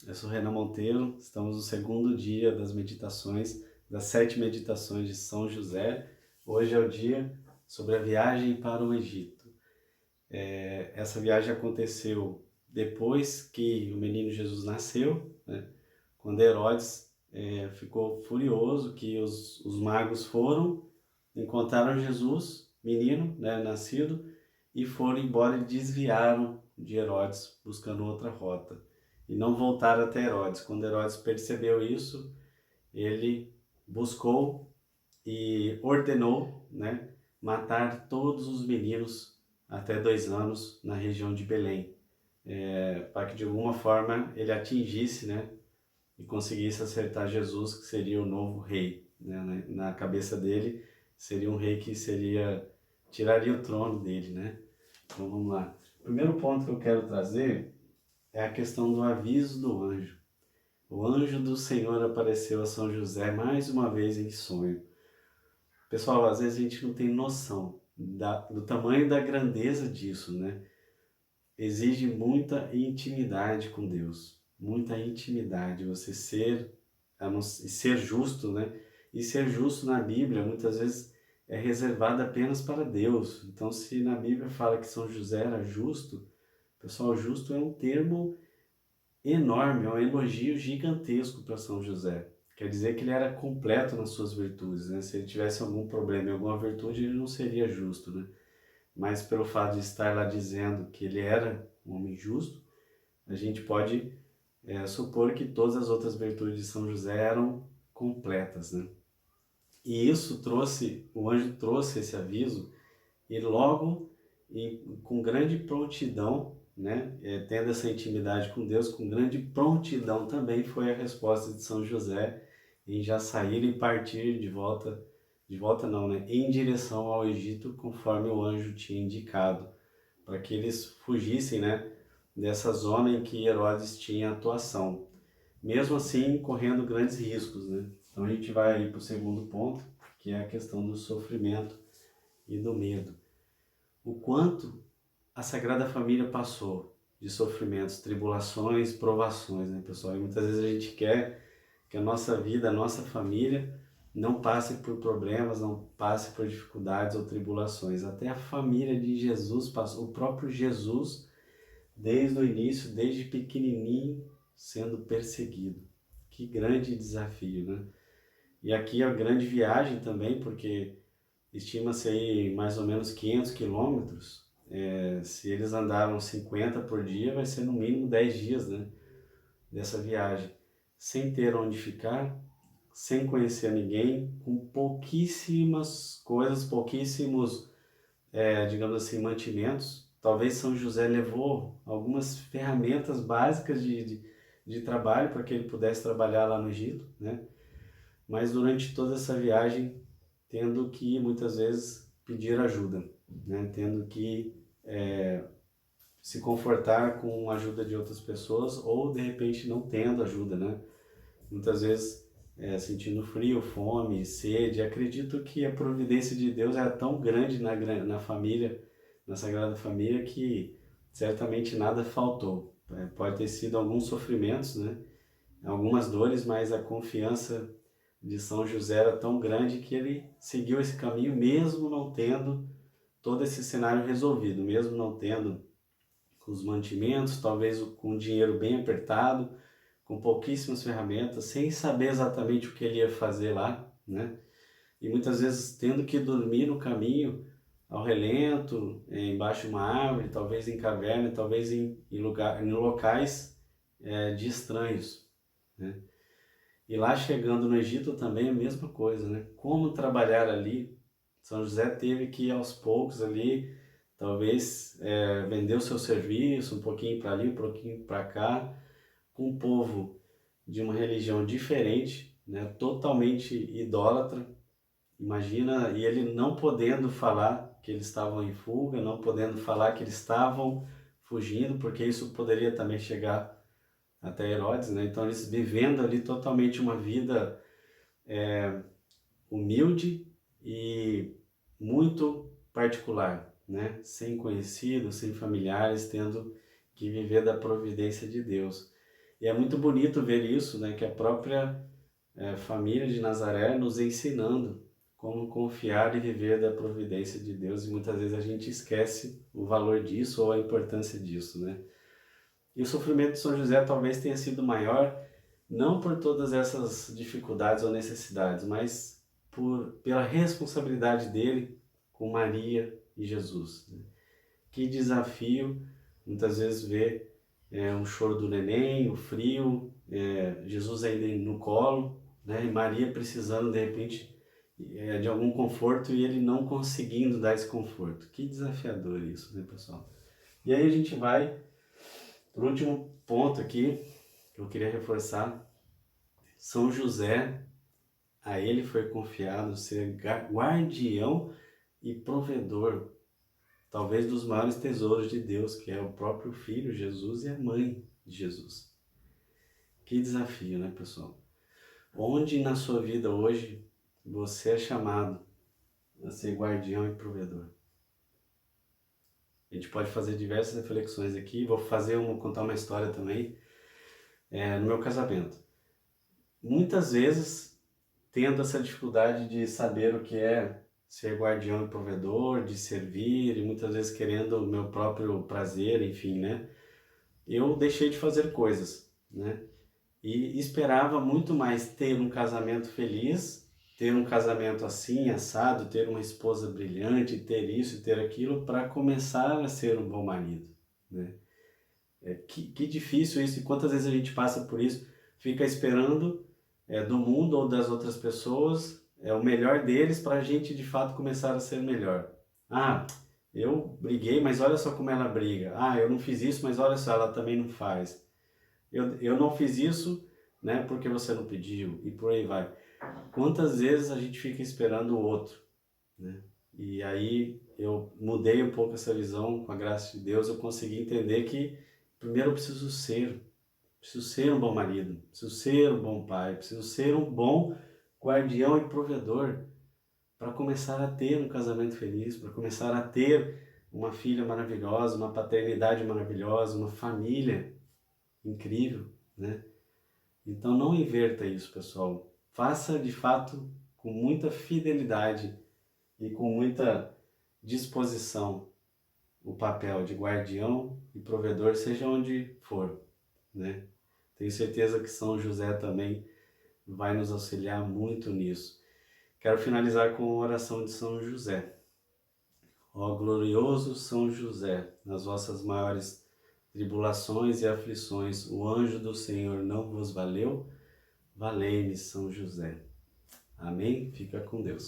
Eu sou Renan Monteiro, estamos no segundo dia das meditações, das 7 meditações de São José. Hoje é o dia sobre a viagem para o Egito. Essa viagem aconteceu depois que o menino Jesus nasceu, né? Quando Herodes ficou furioso que os magos foram, encontraram Jesus, menino, né, nascido, e foram embora e desviaram de Herodes, buscando outra rota. E não voltaram até Herodes. Quando Herodes percebeu isso, ele buscou e ordenou, né, matar todos os meninos até 2 anos na região de Belém, para que de alguma forma ele atingisse, né, e conseguisse acertar Jesus, que seria o novo rei, né, na cabeça dele seria um rei que tiraria o trono dele, né? Então vamos lá. O primeiro ponto que eu quero trazer é a questão do aviso do anjo. O anjo do Senhor apareceu a São José mais uma vez em sonho. Pessoal, às vezes a gente não tem noção do tamanho da grandeza disso, né? Exige muita intimidade com Deus, muita intimidade, você ser justo, né? E ser justo na Bíblia muitas vezes é reservado apenas para Deus. Então, se na Bíblia fala que São José era justo, pessoal, justo é um termo enorme, é um elogio gigantesco para São José. Quer dizer que ele era completo nas suas virtudes, né? Se ele tivesse algum problema em alguma virtude, ele não seria justo, né? Mas pelo fato de estar lá dizendo que ele era um homem justo, a gente pode supor que todas as outras virtudes de São José eram completas, né? E o anjo trouxe esse aviso e logo, com grande prontidão, né, tendo essa intimidade com Deus, com grande prontidão também foi a resposta de São José em já sair e partir de volta não, né, em direção ao Egito, conforme o anjo tinha indicado, para que eles fugissem, né, dessa zona em que Herodes tinha atuação. Mesmo assim, correndo grandes riscos, né? Então a gente vai aí para o segundo ponto, que é a questão do sofrimento e do medo. O quanto a Sagrada Família passou de sofrimentos, tribulações, provações, né, pessoal? E muitas vezes a gente quer que a nossa vida, a nossa família não passe por problemas, não passe por dificuldades ou tribulações. Até a família de Jesus passou, o próprio Jesus, desde o início, desde pequenininho, sendo perseguido. Que grande desafio, né? E aqui é a grande viagem também, porque estima-se aí mais ou menos 500 quilômetros. Se eles andaram 50 por dia, vai ser no mínimo 10 dias, né, dessa viagem. Sem ter onde ficar, sem conhecer ninguém, com pouquíssimas coisas, pouquíssimos, digamos assim, mantimentos. Talvez São José levou algumas ferramentas básicas de trabalho para que ele pudesse trabalhar lá no Egito, né? Mas durante toda essa viagem, tendo que muitas vezes pedir ajuda, né? Tendo que se confortar com a ajuda de outras pessoas ou de repente não tendo ajuda, né? Muitas vezes sentindo frio, fome, sede. Acredito que a providência de Deus era tão grande na família, na Sagrada Família, que certamente nada faltou. Pode ter sido alguns sofrimentos, né? Algumas dores, mas a confiança de São José era tão grande que ele seguiu esse caminho mesmo não tendo todo esse cenário resolvido, mesmo não tendo os mantimentos, talvez com dinheiro bem apertado, com pouquíssimas ferramentas, sem saber exatamente o que ele ia fazer lá, né? E muitas vezes tendo que dormir no caminho, ao relento, embaixo de uma árvore, talvez em caverna, talvez em locais de estranhos, né? E lá chegando no Egito também é a mesma coisa, né? Como trabalhar ali? São José teve que ir aos poucos ali, talvez vender o seu serviço, um pouquinho para ali, um pouquinho para cá, com um povo de uma religião diferente, né? Totalmente idólatra. Imagina, e ele não podendo falar que eles estavam em fuga, não podendo falar que eles estavam fugindo, porque isso poderia também chegar até Herodes, né? Então eles vivendo ali totalmente uma vida humilde e muito particular, né? Sem conhecidos, sem familiares, tendo que viver da providência de Deus. E é muito bonito ver isso, né, que a própria família de Nazaré nos ensinando como confiar e viver da providência de Deus, e muitas vezes a gente esquece o valor disso ou a importância disso, né? E o sofrimento de São José talvez tenha sido maior, não por todas essas dificuldades ou necessidades, mas pela responsabilidade dele com Maria e Jesus, né? Que desafio, muitas vezes ver um choro do neném, o frio, Jesus ainda no colo, né? E Maria precisando de repente de algum conforto e ele não conseguindo dar esse conforto. Que desafiador isso, né, pessoal? E aí a gente vai para o último ponto aqui que eu queria reforçar. São José, a ele foi confiado ser guardião e provedor, talvez dos maiores tesouros de Deus, que é o próprio Filho Jesus e a mãe de Jesus. Que desafio, né, pessoal? Onde na sua vida hoje você é chamado a ser guardião e provedor? A gente pode fazer diversas reflexões aqui. Vou contar uma história também no meu casamento. Muitas vezes tendo essa dificuldade de saber o que é ser guardião e provedor, de servir e muitas vezes querendo o meu próprio prazer, enfim, né? Eu deixei de fazer coisas, né? E esperava muito mais ter um casamento feliz, ter um casamento assim, assado, ter uma esposa brilhante, ter isso e ter aquilo para começar a ser um bom marido, né? Que difícil isso, e quantas vezes a gente passa por isso, fica esperando do mundo ou das outras pessoas o melhor deles para a gente de fato começar a ser melhor. Ah, eu briguei, mas olha só como ela briga. Ah, eu não fiz isso, mas olha só, ela também não faz. Eu não fiz isso, né, porque você não pediu, e por aí vai. Quantas vezes a gente fica esperando o outro, né? E aí eu mudei um pouco essa visão, com a graça de Deus, eu consegui entender que primeiro eu preciso ser um bom marido, preciso ser um bom pai, preciso ser um bom guardião e provedor para começar a ter um casamento feliz, para começar a ter uma filha maravilhosa, uma paternidade maravilhosa, uma família incrível, né? Então não inverta isso, pessoal. Faça de fato com muita fidelidade e com muita disposição o papel de guardião e provedor, seja onde for, né? Tenho certeza que São José também vai nos auxiliar muito nisso. Quero finalizar com a oração de São José. Ó glorioso São José, nas vossas maiores tribulações e aflições, o anjo do Senhor não vos valeu? Valei-me, São José. Amém? Fica com Deus.